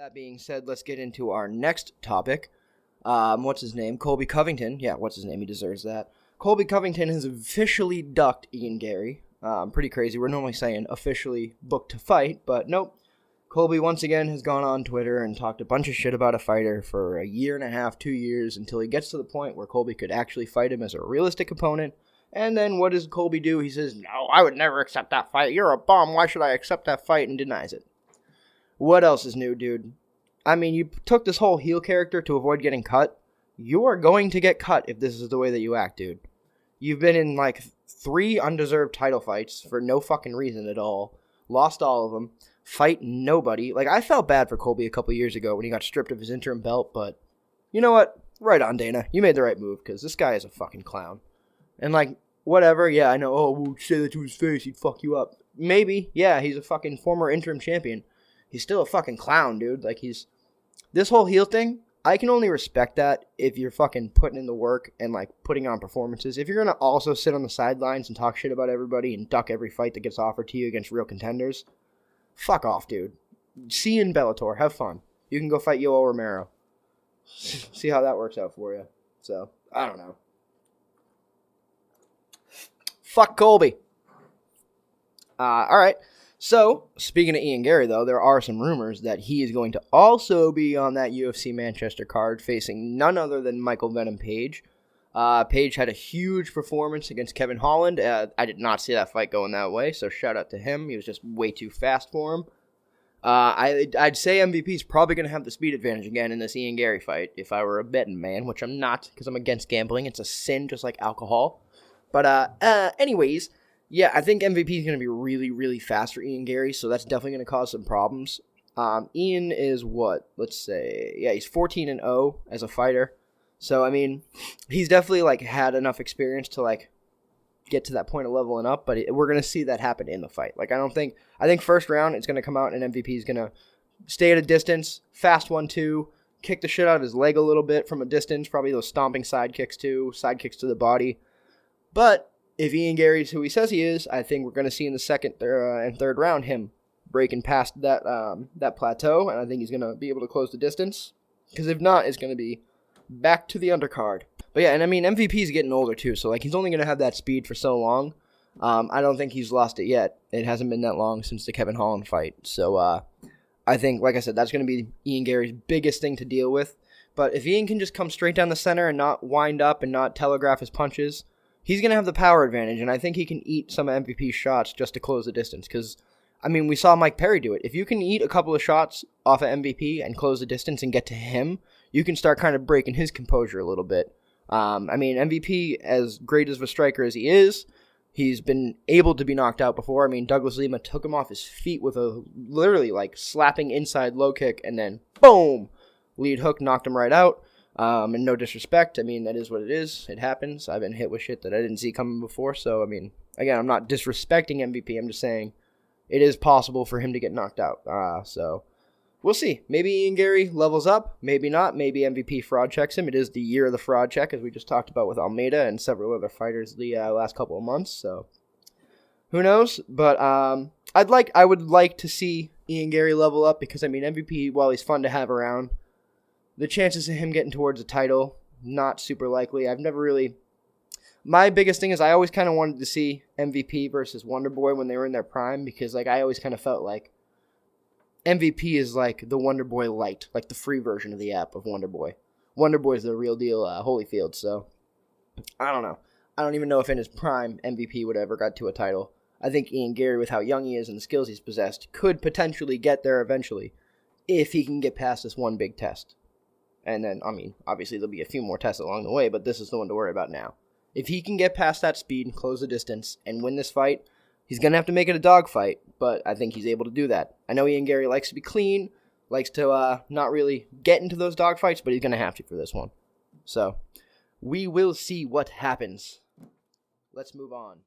that being said, let's get into our next topic. What's his name? Colby Covington. Yeah, what's his name? He deserves that. Colby Covington has officially ducked Ian Garry. Pretty crazy. We're normally saying officially booked to fight, but nope. Colby once again has gone on Twitter and talked a bunch of shit about a fighter for a year and a half, 2 years, until he gets to the point where Colby could actually fight him as a realistic opponent. And then what does Colby do? He says, no, I would never accept that fight. You're a bum. Why should I accept that fight? And denies it. What else is new, dude? I mean, you took this whole heel character to avoid getting cut. You are going to get cut if this is the way that you act, dude. You've been in, 3 undeserved title fights for no fucking reason at all. Lost all of them. Fight nobody. I felt bad for Colby a couple years ago when he got stripped of his interim belt, but you know what? Right on, Dana. You made the right move, because this guy is a fucking clown. And, whatever, yeah, I know, we'll say that to his face, he'd fuck you up. Maybe, yeah, he's a fucking former interim champion. He's still a fucking clown, dude. This whole heel thing, I can only respect that if you're fucking putting in the work and, putting on performances. If you're going to also sit on the sidelines and talk shit about everybody and duck every fight that gets offered to you against real contenders, fuck off, dude. See you in Bellator. Have fun. You can go fight Yoel Romero. See how that works out for you. So, I don't know. Fuck Colby. Alright. So, speaking of Ian Garry, though, there are some rumors that he is going to also be on that UFC Manchester card, facing none other than Michael Venom Page. Page had a huge performance against Kevin Holland. I did not see that fight going that way, so shout out to him. He was just way too fast for him. I'd say MVP's probably going to have the speed advantage again in this Ian Garry fight, if I were a betting man, which I'm not, because I'm against gambling. It's a sin, just like alcohol. But, anyways, yeah, I think MVP is going to be really, really fast for Ian Garry, so that's definitely going to cause some problems. Ian is what? Let's say, yeah, he's 14-0 as a fighter. So, I mean, he's definitely, had enough experience to, get to that point of leveling up, but we're going to see that happen in the fight. I think first round, it's going to come out, and MVP is going to stay at a distance, fast 1-2, kick the shit out of his leg a little bit from a distance, probably those stomping side kicks too, side kicks to the body. But if Ian Garry's who he says he is, I think we're going to see in the second and third round him breaking past that plateau, and I think he's going to be able to close the distance. Because if not, it's going to be back to the undercard. But yeah, and I mean, MVP's getting older too, so he's only going to have that speed for so long. I don't think he's lost it yet. It hasn't been that long since the Kevin Holland fight. So I think, like I said, that's going to be Ian Garry's biggest thing to deal with. But if Ian can just come straight down the center and not wind up and not telegraph his punches, he's going to have the power advantage, and I think he can eat some of MVP's shots just to close the distance. Because, I mean, we saw Mike Perry do it. If you can eat a couple of shots off of MVP and close the distance and get to him, you can start kind of breaking his composure a little bit. I mean, MVP, as great of a striker as he is, he's been able to be knocked out before. I mean, Douglas Lima took him off his feet with a literally slapping inside low kick, and then boom, lead hook knocked him right out. And no disrespect, I mean, that is what it is. It happens. I've been hit with shit that I didn't see coming before. So, I mean, again, I'm not disrespecting MVP. I'm just saying it is possible for him to get knocked out. So, we'll see. Maybe Ian Garry levels up. Maybe not. Maybe MVP fraud checks him. It is the year of the fraud check, as we just talked about with Almeida and several other fighters the last couple of months. So, who knows? But I would like to see Ian Garry level up because, I mean, MVP, while he's fun to have around, the chances of him getting towards a title, not super likely. My biggest thing is I always kind of wanted to see MVP versus Wonderboy when they were in their prime because, I always kind of felt like MVP is like the Wonderboy light, like the free version of the app of Wonderboy. Wonderboy is the real deal Holyfield, so I don't know. I don't even know if in his prime MVP would ever got to a title. I think Ian Garry, with how young he is and the skills he's possessed, could potentially get there eventually if he can get past this one big test. And then, I mean, obviously there'll be a few more tests along the way, but this is the one to worry about now. If he can get past that speed and close the distance and win this fight, he's going to have to make it a dogfight, but I think he's able to do that. I know Ian Garry likes to be clean, likes to not really get into those dogfights, but he's going to have to for this one. So, we will see what happens. Let's move on.